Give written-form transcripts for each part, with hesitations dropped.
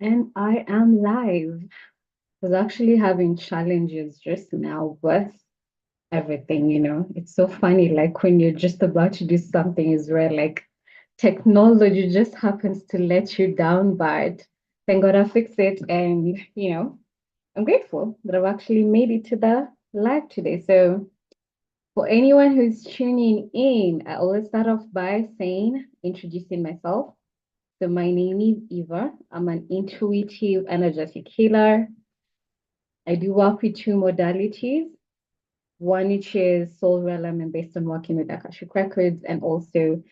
And I am live. I was actually having challenges just now with everything. It's so funny, like when you're just about to do something is where like technology just happens to let you down, but thank God I fixed it. And I'm grateful that I've actually made it to the live today. So for anyone who's tuning in, I always start off by introducing myself. So my name is Eva. I'm an intuitive energetic healer. I do work with two modalities. One which is soul realignment based on working with Akashic records, and also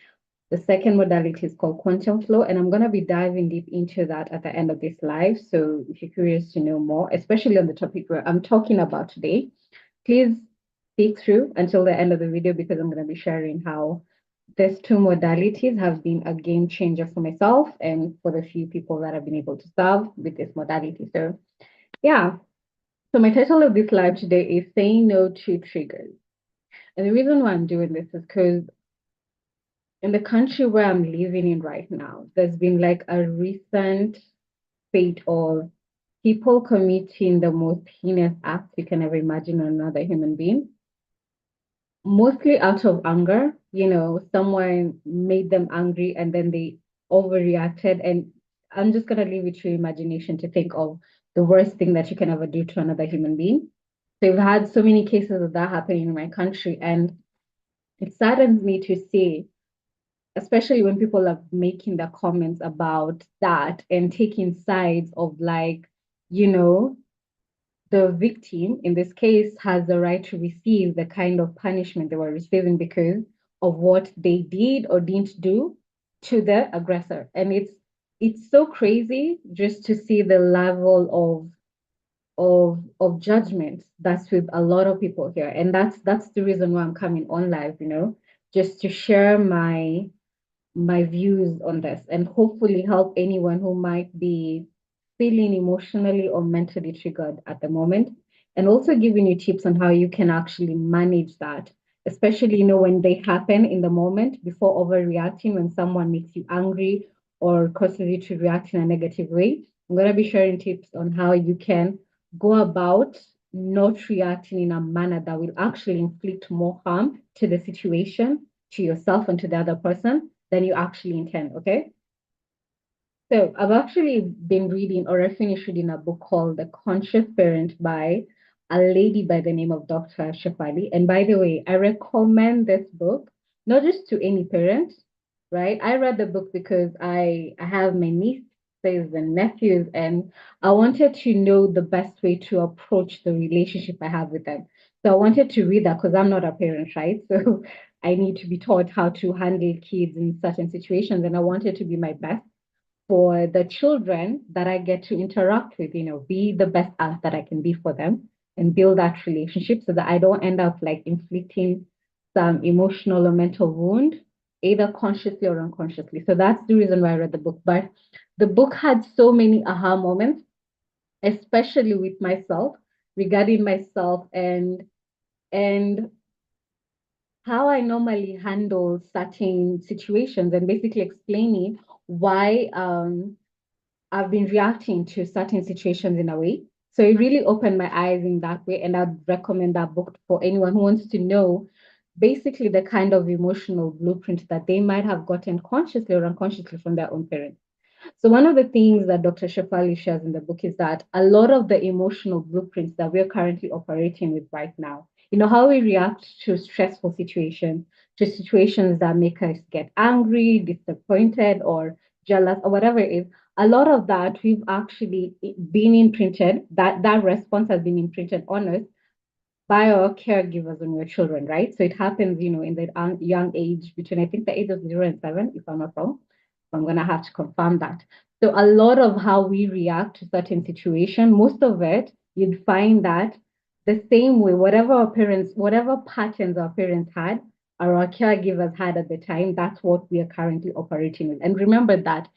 the second modality is called quantum flow. And I'm going to be diving deep into that at the end of this live. So if you're curious to know more, especially on the topic where I'm talking about today, please stick through until the end of the video because I'm going to be sharing how these two modalities have been a game changer for myself and for the few people that I've been able to serve with this modality. So yeah, so my title of this live today is saying no to triggers. And the reason why I'm doing this is because in the country where I'm living in right now, there's been like a recent spate of people committing the most heinous acts you can ever imagine on another human being, mostly out of anger. Someone made them angry and then they overreacted. And I'm just going to leave it to your imagination to think of the worst thing that you can ever do to another human being. So we've had so many cases of that happening in my country, and it saddens me to see, especially when people are making the comments about that and taking sides of like, you know, the victim in this case has the right to receive the kind of punishment they were receiving because of what they did or didn't do to the aggressor. And it's so crazy just to see the level of judgment that's with a lot of people here. And that's the reason why I'm coming on live, just to share my views on this and hopefully help anyone who might be feeling emotionally or mentally triggered at the moment, and also giving you tips on how you can actually manage that, especially when they happen in the moment before overreacting. When someone makes you angry or causes you to react in a negative way, I'm going to be sharing tips on how you can go about not reacting in a manner that will actually inflict more harm to the situation, to yourself, and to the other person than you actually intend. Okay. So I've actually been reading, or I finished reading, a book called The Conscious Parent by a lady by the name of Dr. Shefali. And by the way, I recommend this book, not just to any parent, right? I read the book because I have my nieces and nephews, and I wanted to know the best way to approach the relationship I have with them. So I wanted to read that because I'm not a parent, right? So I need to be taught how to handle kids in certain situations, and I wanted to be my best for the children that I get to interact with, be the best aunt that I can be for them and build that relationship so that I don't end up like inflicting some emotional or mental wound, either consciously or unconsciously. So that's the reason why I read the book. But the book had so many aha moments, especially with myself, regarding myself and how I normally handle certain situations, and basically explaining why I've been reacting to certain situations in a way. So it really opened my eyes in that way. And I'd recommend that book for anyone who wants to know basically the kind of emotional blueprint that they might have gotten consciously or unconsciously from their own parents. So one of the things that Dr. Shefali shares in the book is that a lot of the emotional blueprints that we're currently operating with right now, how we react to stressful situations, to situations that make us get angry, disappointed, or jealous, or whatever it is, a lot of that we've actually been imprinted, that response has been imprinted on us by our caregivers when we're children, right? So it happens, in the young age, between I think the age of 0 and 7, if I'm not wrong. I'm gonna have to confirm that. So a lot of how we react to certain situation, most of it, you'd find that the same way, whatever patterns our parents had or our caregivers had at the time, that's what we are currently operating with. And remember that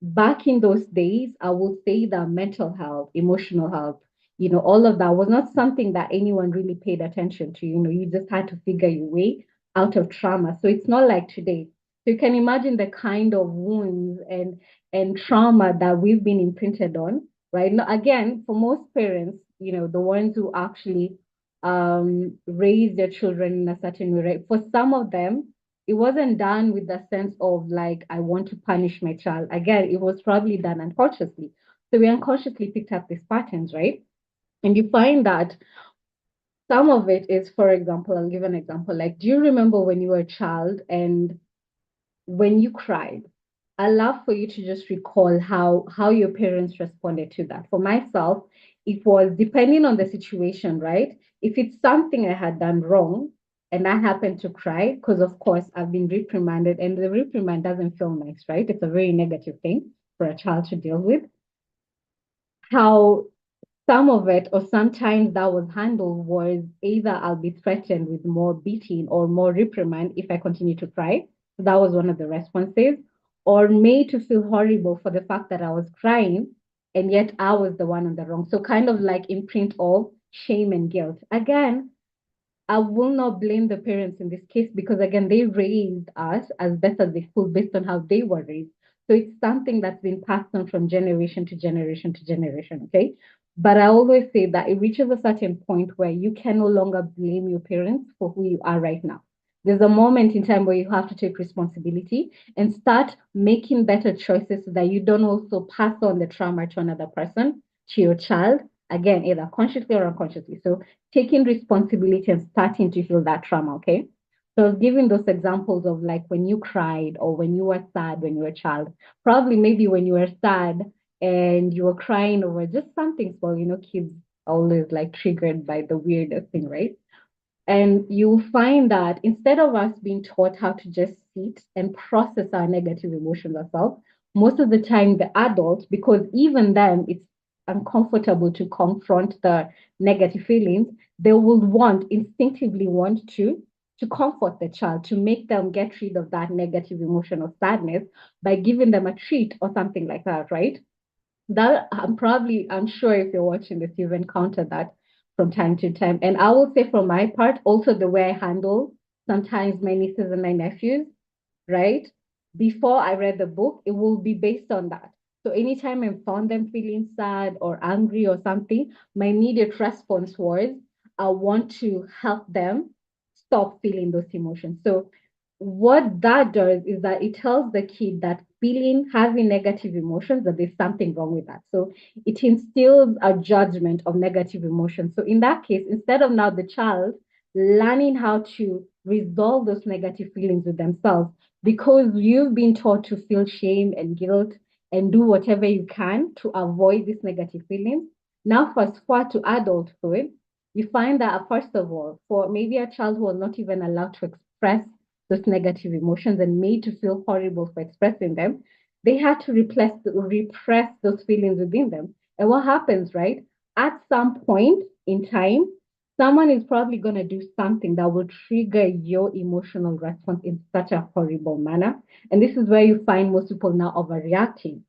back in those days, I will say that mental health, emotional health, all of that was not something that anyone really paid attention to. You just had to figure your way out of trauma. So it's not like today. So you can imagine the kind of wounds and trauma that we've been imprinted on, right? Now, again, for most parents, the ones who actually raise their children in a certain way, right? For some of them, it wasn't done with the sense of like, I want to punish my child. Again, it was probably done unconsciously. So we unconsciously picked up these patterns, right? And you find that some of it is, for example, I'll give an example. Like, do you remember when you were a child and when you cried? I love for you to just recall how your parents responded to that. For myself, it was depending on the situation, right? If it's something I had done wrong and I happened to cry, because of course I've been reprimanded, and the reprimand doesn't feel nice, right? It's a very negative thing for a child to deal with. How some of it, or sometimes that was handled, was either I'll be threatened with more beating or more reprimand if I continue to cry. So that was one of the responses. Or made to feel horrible for the fact that I was crying and yet I was the one on the wrong. So kind of like imprint of shame and guilt. Again, I will not blame the parents in this case because, again, they raised us as best as they could based on how they were raised. So it's something that's been passed on from generation to generation to generation. Okay. But I always say that it reaches a certain point where you can no longer blame your parents for who you are right now. There's a moment in time where you have to take responsibility and start making better choices so that you don't also pass on the trauma to another person, to your child, again, either consciously or unconsciously. So taking responsibility and starting to heal that trauma, okay? So giving those examples of like when you cried or when you were sad when you were a child, probably maybe when you were sad and you were crying over just something small, kids always like triggered by the weirdest thing, right? And you'll find that instead of us being taught how to just sit and process our negative emotions ourselves, most of the time the adults, because even then it's uncomfortable to confront the negative feelings, they will instinctively want to comfort the child, to make them get rid of that negative emotion of sadness by giving them a treat or something like that, right? That I'm sure if you're watching this, you've encountered that from time to time. And I will say from my part, also the way I handle sometimes my nieces and my nephews, right? Before I read the book, it will be based on that. So anytime I found them feeling sad or angry or something, my immediate response was, I want to help them stop feeling those emotions. So what that does is that it tells the kid that having negative emotions, that there's something wrong with that. So it instills a judgment of negative emotions. So in that case, instead of now the child learning how to resolve those negative feelings with themselves, because you've been taught to feel shame and guilt and do whatever you can to avoid these negative feelings. Now, fast forward to adulthood, you find that, first of all, for maybe a child who was not even allowed to express those negative emotions and made to feel horrible for expressing them, they had to repress those feelings within them. And what happens, right? At some point in time, someone is probably going to do something that will trigger your emotional response in such a horrible manner. And this is where you find most people now overreacting.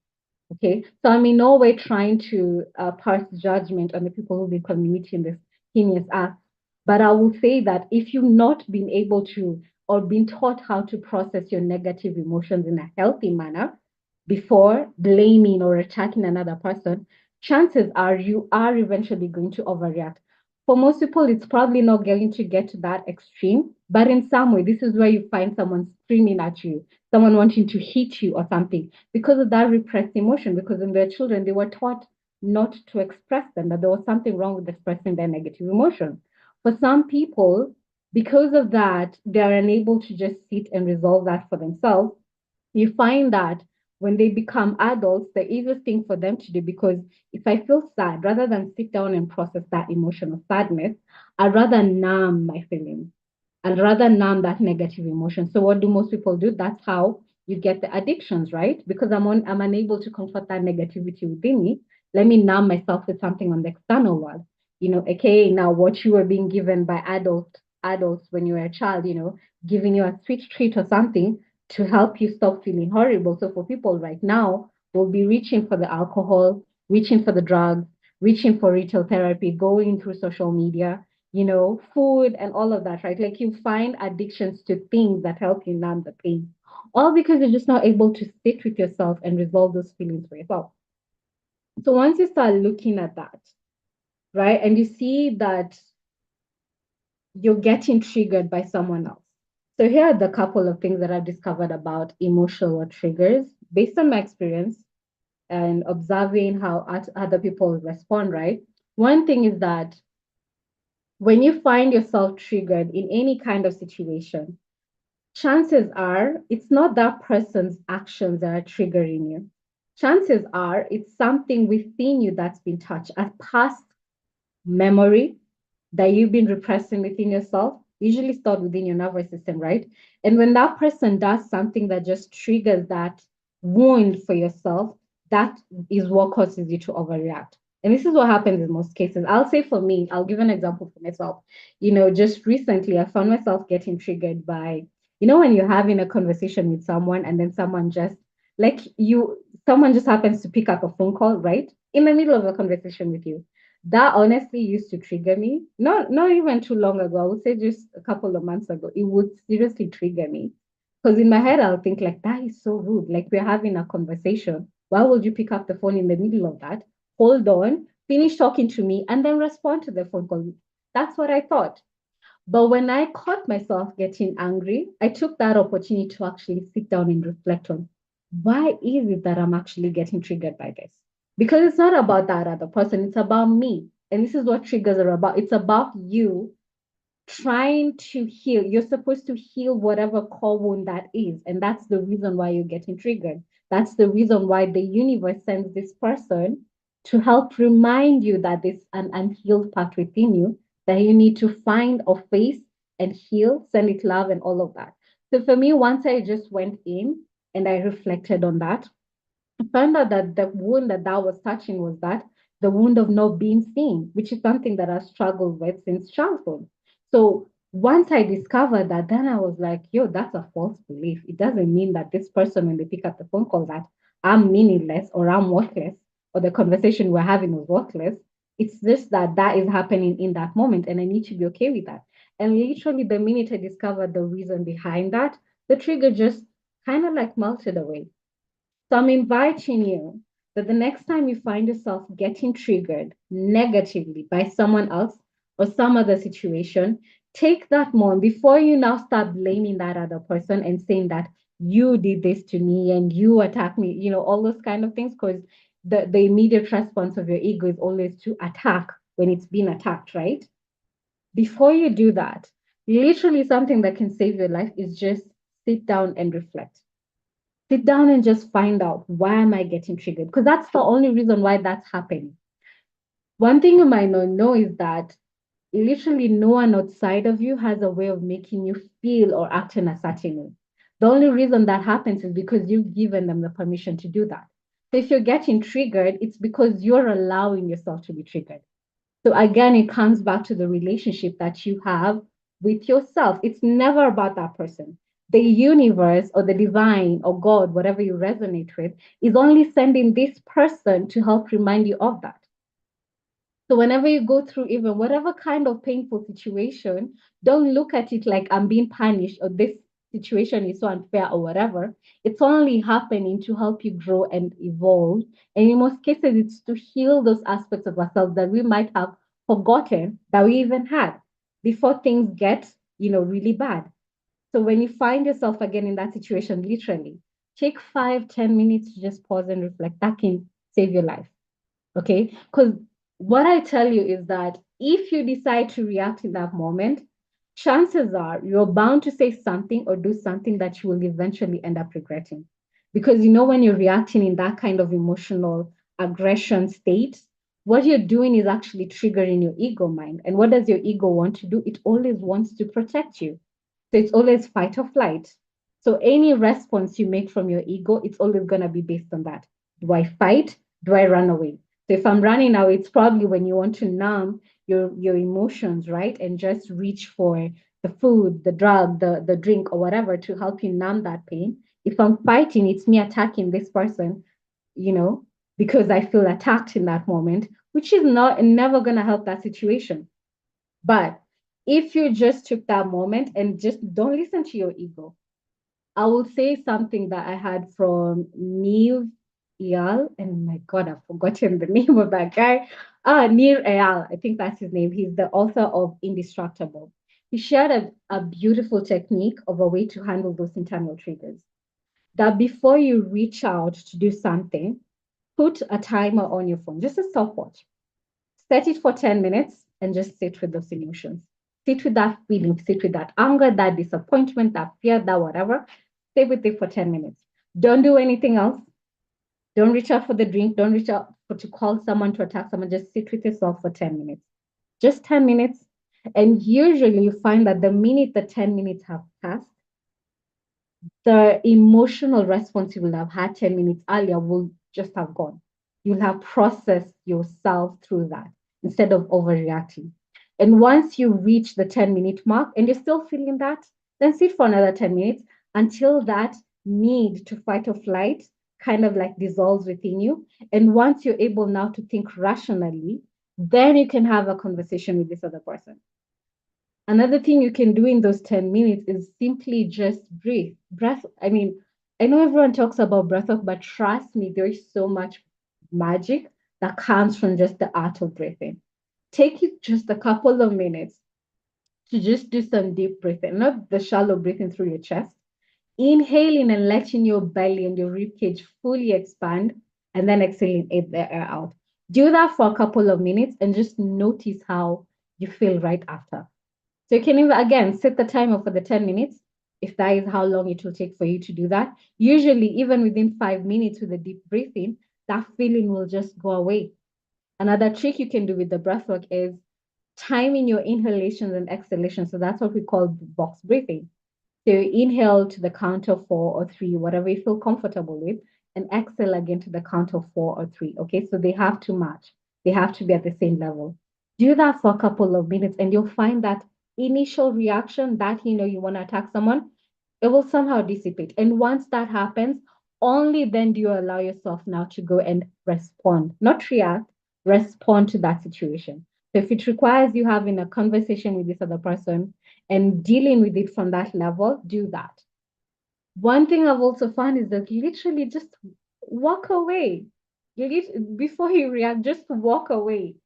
Okay, so I'm in no way trying to pass judgment on the people who've been committing this heinous act, but I will say that if you've not been able to or been taught how to process your negative emotions in a healthy manner before blaming or attacking another person, chances are you are eventually going to overreact. For most people, it's probably not going to get to that extreme, but in some way, this is where you find someone screaming at you, someone wanting to hit you or something because of that repressed emotion. Because when they're children, they were taught not to express them, that there was something wrong with expressing their negative emotions. For some people, because of that, they're unable to just sit and resolve that for themselves. You find that when they become adults, the easiest thing for them to do, because if I feel sad, rather than sit down and process that emotion of sadness, I'd rather numb my feelings. I'd rather numb that negative emotion. So what do most people do? That's how you get the addictions, right? Because I'm unable to comfort that negativity within me. Let me numb myself with something on the external world. AKA now what you were being given by adults when you were a child, giving you a sweet treat or something to help you stop feeling horrible. So for people right now, will be reaching for the alcohol, reaching for the drugs, reaching for retail therapy, going through social media, food and all of that, right? Like you find addictions to things that help you numb the pain all because you're just not able to sit with yourself and resolve those feelings for yourself. So once you start looking at that, right, and you see that you're getting triggered by someone else. So here are the couple of things that I've discovered about emotional triggers based on my experience and observing how other people respond, right? One thing is that when you find yourself triggered in any kind of situation, chances are it's not that person's actions that are triggering you. Chances are it's something within you that's been touched, a past memory that you've been repressing within yourself, usually stored within your nervous system, right? And when that person does something that just triggers that wound for yourself, that is what causes you to overreact. And this is what happens in most cases. I'll say for me, I'll give an example for myself. Just recently, I found myself getting triggered by, when you're having a conversation with someone and then someone just happens to pick up a phone call, right? In the middle of a conversation with you, that honestly used to trigger me. Not even too long ago. I would say just a couple of months ago. It would seriously trigger me. Because in my head, I'll think like, that is so rude. Like we're having a conversation. Why would you pick up the phone in the middle of that? Hold on, finish talking to me, and then respond to the phone call. That's what I thought. But when I caught myself getting angry, I took that opportunity to actually sit down and reflect on why is it that I'm actually getting triggered by this? Because it's not about that other person, it's about me. And this is what triggers are about. It's about you trying to heal. You're supposed to heal whatever core wound that is. And that's the reason why you're getting triggered. That's the reason why the universe sends this person to help remind you that there's an unhealed part within you that you need to find or face and heal, send it love, and all of that. So for me, once I just went in and I reflected on that, I found out that the wound that was touching was that the wound of not being seen, which is something that I struggled with since childhood. So once I discovered that, then I was like, yo, that's a false belief. It doesn't mean that this person, when they pick up the phone call, that I'm meaningless or I'm worthless or the conversation we're having was worthless. It's just that that is happening in that moment and I need to be okay with that. And literally, the minute I discovered the reason behind that, the trigger just kind of like melted away. So I'm inviting you that the next time you find yourself getting triggered negatively by someone else or some other situation, take that moment before you now start blaming that other person and saying that you did this to me and you attacked me, all those kind of things, because the immediate response of your ego is always to attack when it's been attacked, right? Before you do that, literally something that can save your life is just sit down and reflect. Sit down and just find out, why am I getting triggered? Because that's the only reason why that's happening. One thing you might not know is that literally no one outside of you has a way of making you feel or act in a certain way. The only reason that happens is because you've given them the permission to do that. So if you're getting triggered, it's because you're allowing yourself to be triggered. So again, it comes back to the relationship that you have with yourself. It's never about that person. The universe or the divine or God, whatever you resonate with, is only sending this person to help remind you of that. So whenever you go through even whatever kind of painful situation, don't look at it like I'm being punished or this situation is so unfair or whatever. It's only happening to help you grow and evolve. And in most cases, it's to heal those aspects of ourselves that we might have forgotten that we even had before things get, really bad. So when you find yourself again in that situation, literally take 5, 10 minutes to just pause and reflect. That can save your life. Okay. Because what I tell you is that if you decide to react in that moment, chances are you're bound to say something or do something that you will eventually end up regretting. Because when you're reacting in that kind of emotional aggression state, what you're doing is actually triggering your ego mind. And what does your ego want to do? It always wants to protect you. So it's always fight or flight. So any response you make from your ego, it's always going to be based on that. Do I fight? Do I run away? So if I'm running now, it's probably when you want to numb your emotions, right? And just reach for the food, the drug, the drink, or whatever to help you numb that pain. If I'm fighting, it's me attacking this person, you know, because I feel attacked in that moment, which is not never gonna help that situation. But if you just took that moment and just don't listen to your ego, I would say something that I had from Eyal, and my God, I've forgotten the name of that guy. Nir Eyal, I think that's his name. He's the author of Indestructible. He shared a beautiful technique of a way to handle those internal triggers. That before you reach out to do something, put a timer on your phone, just a stopwatch. Set it for 10 minutes and just sit with those emotions. Sit with that feeling, sit with that anger, that disappointment, that fear, that whatever. Stay with it for 10 minutes. Don't do anything else. Don't reach out for the drink. Don't reach out to call someone, to attack someone. Just sit with yourself for 10 minutes. Just 10 minutes. And usually you find that the minute the 10 minutes have passed, the emotional response you will have had 10 minutes earlier will just have gone. You'll have processed yourself through that instead of overreacting. And once you reach the 10-minute mark and you're still feeling that, then sit for another 10 minutes until that need to fight or flight kind of like dissolves within you. And once you're able now to think rationally, then you can have a conversation with this other person. Another thing you can do in those 10 minutes is simply just breathe. Breath, I mean, I know everyone talks about breath work, but trust me, there is so much magic that comes from just the art of breathing. Take it just a couple of minutes to just do some deep breathing, not the shallow breathing through your chest. Inhaling and letting your belly and your rib cage fully expand, and then exhaling the air out. Do that for a couple of minutes and just notice how you feel right after. So you can even, again, set the timer for the 10 minutes, if that is how long it will take for you to do that. Usually, even within 5 minutes with a deep breathing, that feeling will just go away. Another trick you can do with the breath work is timing your inhalations and exhalations. So that's what we call box breathing. So you inhale to the count of 4 or 3, whatever you feel comfortable with, and exhale again to the count of 4 or 3. Okay, so they have to match. They have to be at the same level. Do that for a couple of minutes, and you'll find that initial reaction that you want to attack someone, it will somehow dissipate. And once that happens, only then do you allow yourself now to go and respond, not react, respond to that situation. So if it requires you having a conversation with this other person and dealing with it from that level, do that. One thing I've also found is that literally just walk away. Before you react, just walk away.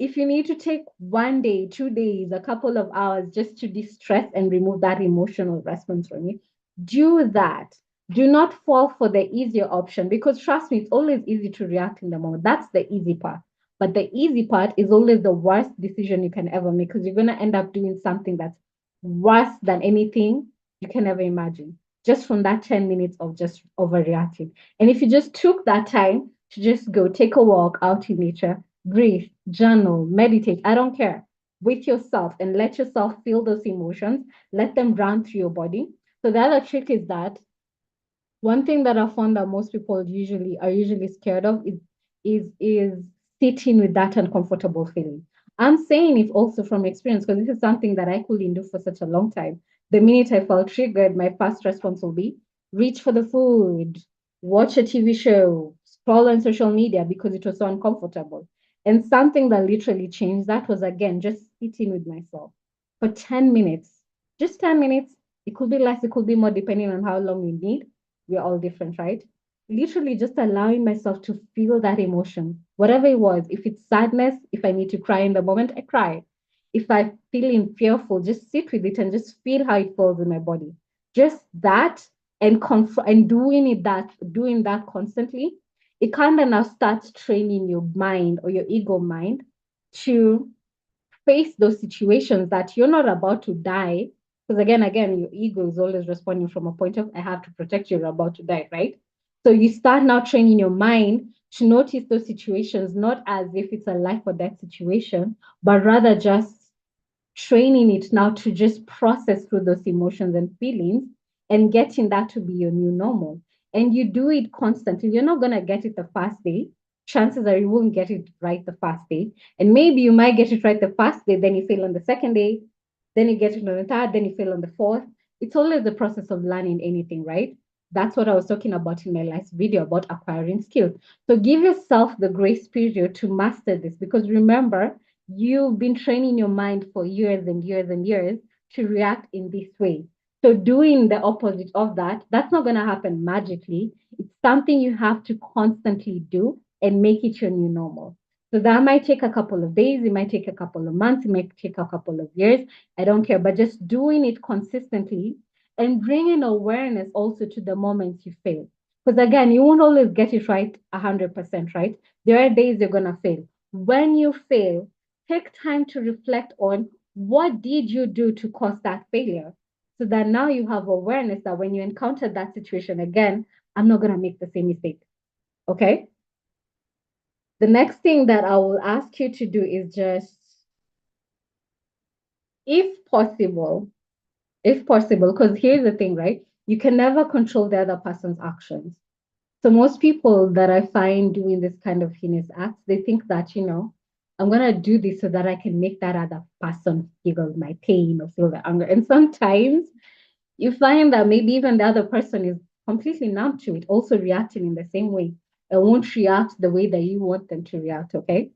If you need to take 1 day, 2 days, a couple of hours just to distress and remove that emotional response from you, do that. Do not fall for the easier option, because trust me, it's always easy to react in the moment. That's the easy part. But the easy part is always the worst decision you can ever make, because you're going to end up doing something that's worse than anything you can ever imagine, just from that 10 minutes of just overreacting. And if you just took that time to just go take a walk out in nature, breathe, journal, meditate, I don't care, with yourself, and let yourself feel those emotions, let them run through your body. So the other trick is that one thing that I found that most people usually scared of is sitting with that uncomfortable feeling. I'm saying it also from experience, because this is something that I couldn't do for such a long time. The minute I felt triggered, my first response will be reach for the food, watch a TV show, scroll on social media, because it was so uncomfortable. And something that literally changed that was, again, just sitting with myself for 10 minutes, just 10 minutes. It could be less, it could be more, depending on how long you need. We're all different, right? Literally just allowing myself to feel that emotion, whatever it was. If it's sadness, if I need to cry in the moment, I cry. If I'm feeling fearful, just sit with it and just feel how it feels in my body. Just that, and doing that constantly, it kind of now starts training your mind, or your ego mind, to face those situations that you're not about to die. Because again, your ego is always responding from a point of, I have to protect you, you're about to die, right? So you start now training your mind to notice those situations not as if it's a life or death situation, but rather just training it now to just process through those emotions and feelings, and getting that to be your new normal. And you do it constantly. You're not going to get it the first day. Chances are you won't get it right the first day. And maybe you might get it right the first day, then you fail on the second day, then you get it on the third, then you fail on the fourth. It's always the process of learning anything, right? That's what I was talking about in my last video about acquiring skills. So give yourself the grace period to master this, because remember, you've been training your mind for years and years and years to react in this way. So doing the opposite of that, that's not going to happen magically. It's something you have to constantly do and make it your new normal. So that might take a couple of days, it might take a couple of months, it might take a couple of years. I don't care, but just doing it consistently and bringing awareness also to the moments you fail. Because again, you won't always get it right 100%, right? There are days you're going to fail. When you fail, take time to reflect on what did you do to cause that failure, so that now you have awareness that when you encounter that situation again, I'm not going to make the same mistake. Okay. The next thing that I will ask you to do is just, if possible, because here's the thing, right? You can never control the other person's actions. So most people that I find doing this kind of heinous acts, they think that, I'm gonna do this so that I can make that other person feel my pain or feel the anger. And sometimes you find that maybe even the other person is completely numb to it, also reacting in the same way and won't react the way that you want them to react. Okay.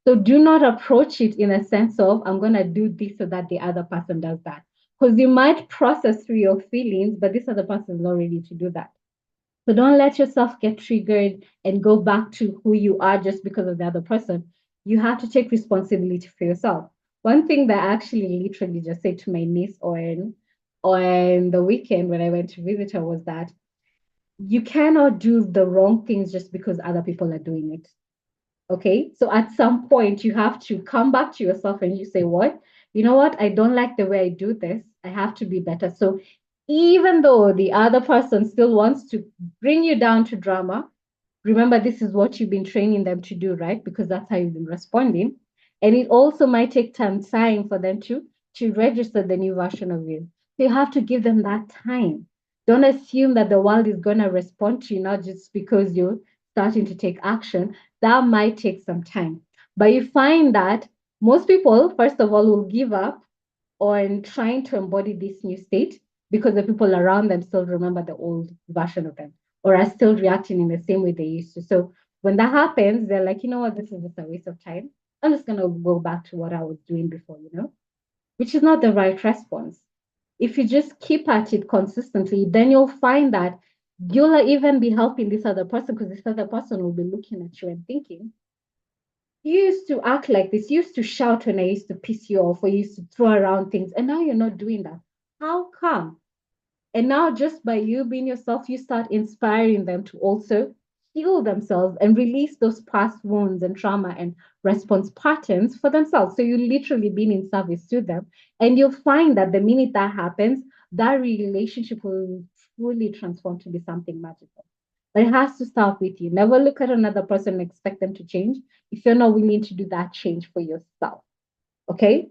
So do not approach it in a sense of, I'm going to do this so that the other person does that. Because you might process through your feelings, but this other person is not ready to do that. So don't let yourself get triggered and go back to who you are just because of the other person. You have to take responsibility for yourself. One thing that I actually literally just said to my niece on the weekend when I went to visit her was that you cannot do the wrong things just because other people are doing it. Okay. So at some point, you have to come back to yourself and you say, what? You know what? I don't like the way I do this. I have to be better. So even though the other person still wants to bring you down to drama, remember this is what you've been training them to do, right? Because that's how you've been responding. And it also might take time for them to register the new version of you. So you have to give them that time. Don't assume that the world is going to respond to you not just because you're starting to take action. That might take some time. But you find that most people, first of all, will give up on trying to embody this new state because the people around them still remember the old version of them or are still reacting in the same way they used to. So when that happens, they're like, you know what, this is just a waste of time. I'm just going to go back to what I was doing before, which is not the right response. If you just keep at it consistently, then you'll find that you'll even be helping this other person because this other person will be looking at you and thinking, you used to act like this. You used to shout when I used to piss you off, or you used to throw around things, and now you're not doing that. How come? And now, just by you being yourself, you start inspiring them to also heal themselves and release those past wounds and trauma and response patterns for themselves. So you literally being in service to them. And you'll find that the minute that happens, that relationship will truly transform to be something magical. But it has to start with you. Never look at another person and expect them to change if you're not willing to do that change for yourself. Okay.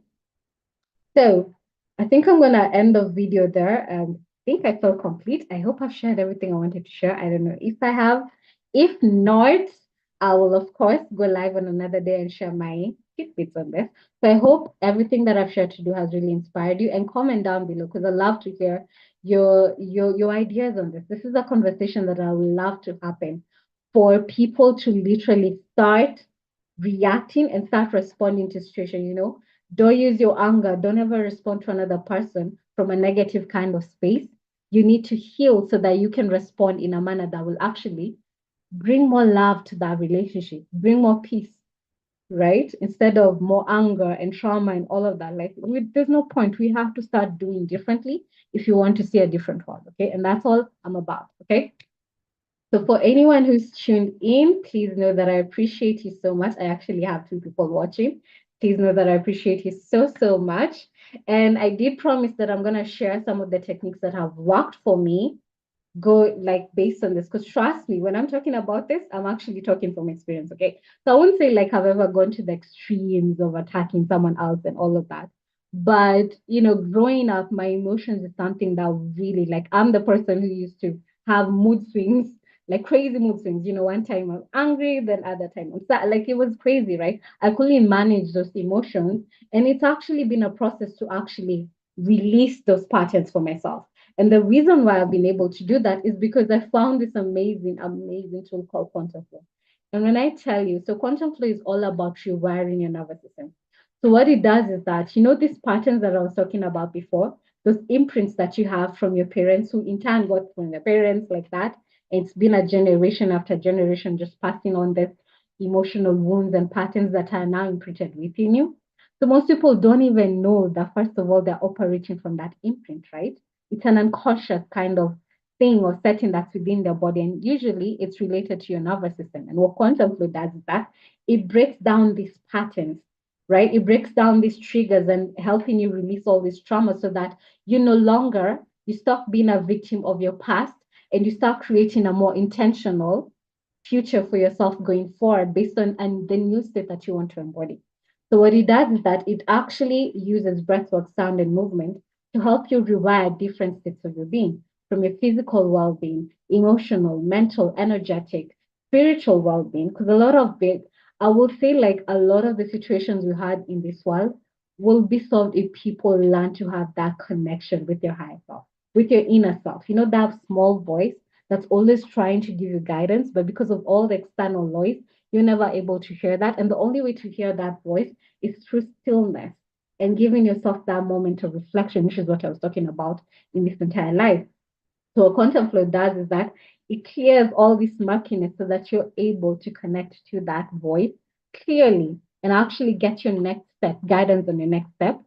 So I think I'm gonna end the video there. I think I felt complete. I hope I've shared everything I wanted to share. I don't know if I have. If not, I will of course go live on another day and share my tidbits on this. So I hope everything that I've shared to do has really inspired you. And comment down below because I love to hear your ideas on this. This is a conversation that I would love to happen for people to literally start reacting and start responding to situation. Don't use your anger. Don't ever respond to another person from a negative kind of space. You need to heal so that you can respond in a manner that will actually bring more love to that relationship, bring more peace, right? Instead of more anger and trauma and all of that. Like, there's no point. We have to start doing differently if you want to see a different world. Okay. And that's all I'm about. Okay. So for anyone who's tuned in, please know that I appreciate you so much. I actually have two people watching. Please know that I appreciate you so, so much. And I did promise that I'm going to share some of the techniques that have worked for me, go like based on this. Because trust me, when I'm talking about this, I'm actually talking from experience. Okay. So I wouldn't say like I've ever gone to the extremes of attacking someone else and all of that. But, growing up, my emotions is something that really, like, I'm the person who used to have mood swings, like crazy mood swings. One time I'm angry, then other time I'm sad. Like, it was crazy, right? I couldn't manage those emotions. And it's actually been a process to actually release those patterns for myself. And the reason why I've been able to do that is because I found this amazing, amazing tool called quantum flow. And when I tell you, so quantum flow is all about rewiring your nervous system. So what it does is that, these patterns that I was talking about before, those imprints that you have from your parents, who in turn got from their parents, like that. And it's been a generation after generation just passing on this emotional wounds and patterns that are now imprinted within you. So most people don't even know that, first of all, they're operating from that imprint, right? It's an unconscious kind of thing or setting that's within their body. And usually it's related to your nervous system. And what quantum flow does is that it breaks down these patterns, right? It breaks down these triggers and helping you release all this trauma so that you no longer, you stop being a victim of your past and you start creating a more intentional future for yourself going forward based on and the new state that you want to embody. So what it does is that it actually uses breathwork, sound, and movement to help you rewire different states of your being, from your physical well-being, emotional, mental, energetic, spiritual well-being. Because a lot of it, I would say, like a lot of the situations we had in this world will be solved if people learn to have that connection with your higher self, with your inner self. You know, that small voice that's always trying to give you guidance, but because of all the external noise, you're never able to hear that. And the only way to hear that voice is through stillness and giving yourself that moment of reflection, which is what I was talking about in this entire life. So what quantum flow does is that it clears all this murkiness so that you're able to connect to that voice clearly and actually get your next step, guidance on your next step.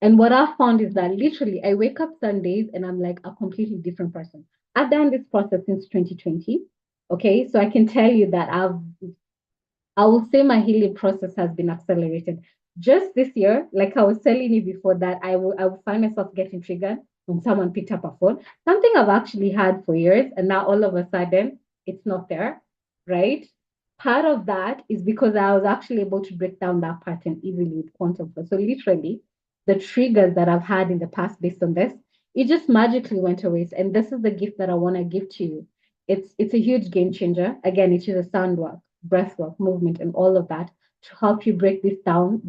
And what I found is that literally I wake up Sundays and I'm like a completely different person. I've done this process since 2020. Okay. So I can tell you that I will say my healing process has been accelerated. Just this year, like I was telling you before, that I will find myself getting triggered when someone picked up a phone. Something I've actually had for years, and now all of a sudden it's not there, right? Part of that is because I was actually able to break down that pattern easily with quantum flow. So literally, the triggers that I've had in the past based on this, it just magically went away. And this is the gift that I want to give to you. It's a huge game changer. Again, it is a sound work, breath work, movement, and all of that to help you break down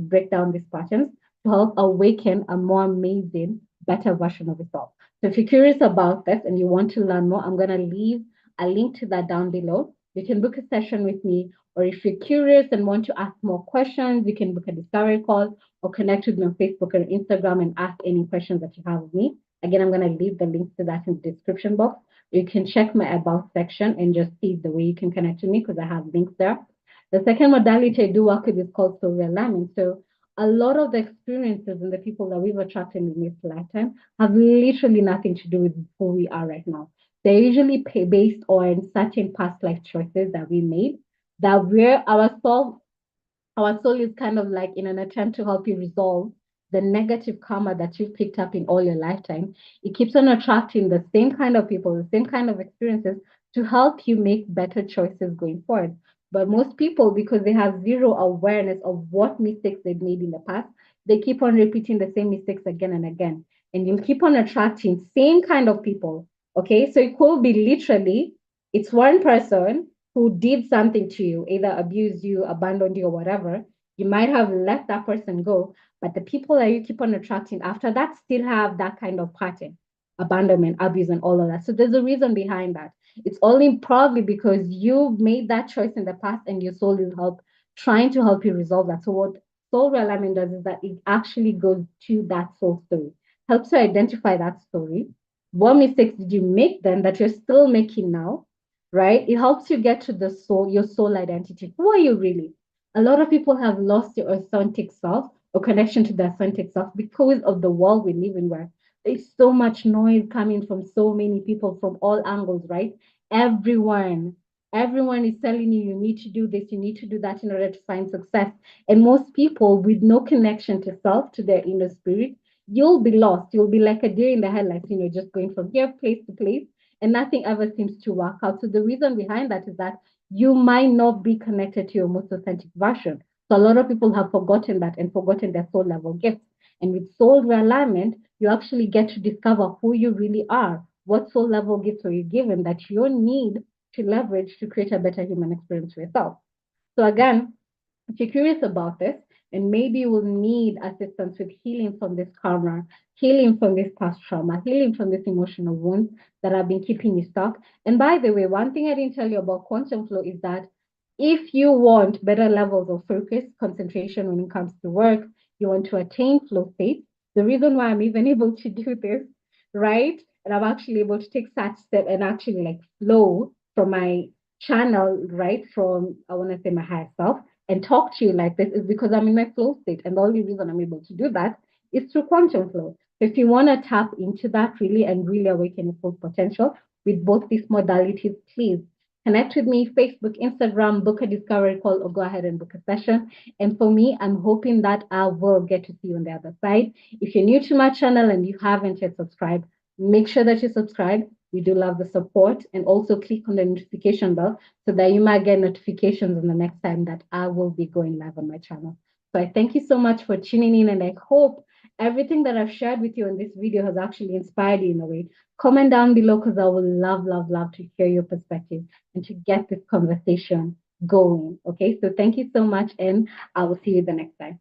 these patterns, to help awaken a more amazing, better version of yourself. So if you're curious about this and you want to learn more, I'm gonna leave a link to that down below. You can book a session with me, or if you're curious and want to ask more questions, you can book a discovery call or connect with me on Facebook or Instagram and ask any questions that you have of me. Again, I'm gonna leave the links to that in the description box. You can check my about section and just see the way you can connect to me because I have links there. The second modality I do work with is called soul realignment. So a lot of the experiences and the people that we've attracted in this lifetime have literally nothing to do with who we are right now. They're usually based on certain past life choices that we made, that where our soul is kind of like in an attempt to help you resolve the negative karma that you've picked up in all your lifetime. It keeps on attracting the same kind of people, the same kind of experiences to help you make better choices going forward. But most people, because they have zero awareness of what mistakes they've made in the past, they keep on repeating the same mistakes again and again. And you'll keep on attracting same kind of people. Okay. So it could be literally, it's one person who did something to you, either abused you, abandoned you, or whatever. You might have let that person go, but the people that you keep on attracting after that still have that kind of pattern, abandonment, abuse, and all of that. So there's a reason behind that. It's only probably because you made that choice in the past and your soul is trying to help you resolve that. So what soul realignment does is that it actually goes to that soul story, helps you identify that story. What mistakes did you make then that you're still making now? Right? It helps you get to the soul, your soul identity. Who are you really? A lot of people have lost your authentic self or connection to the authentic self because of the world we live in, where there's so much noise coming from so many people from all angles, right? Everyone, everyone is telling you you need to do this, you need to do that in order to find success. And most people with no connection to self, to their inner spirit, you'll be lost. You'll be like a deer in the headlights, just going from here, place to place, and nothing ever seems to work out. So the reason behind that is that you might not be connected to your most authentic version. So a lot of people have forgotten that and forgotten their soul level gifts. And with soul realignment, you actually get to discover who you really are. What soul level gifts were you given that you need to leverage to create a better human experience for yourself? So again, if you're curious about this, and maybe you will need assistance with healing from this karma, healing from this past trauma, healing from this emotional wounds that have been keeping you stuck. And by the way, one thing I didn't tell you about quantum flow is that if you want better levels of focus, concentration when it comes to work, you want to attain flow state, the reason why I'm even able to do this, right? And I'm actually able to take such step and actually like flow from my channel, right? From, I want to say, my higher self, and talk to you like this is because I'm in my flow state. And the only reason I'm able to do that is through quantum flow. So if you want to tap into that really and really awaken your full potential with both these modalities, please connect with me, Facebook, Instagram, book a discovery call, or go ahead and book a session. And for me, I'm hoping that I will get to see you on the other side. If you're new to my channel and you haven't yet subscribed, make sure that you subscribe. We do love the support, and also click on the notification bell so that you might get notifications on the next time that I will be going live on my channel. So I thank you so much for tuning in, and I hope everything that I've shared with you in this video has actually inspired you in a way. Comment down below because I would love, love, love to hear your perspective and to get this conversation going. Okay, so thank you so much, and I will see you the next time.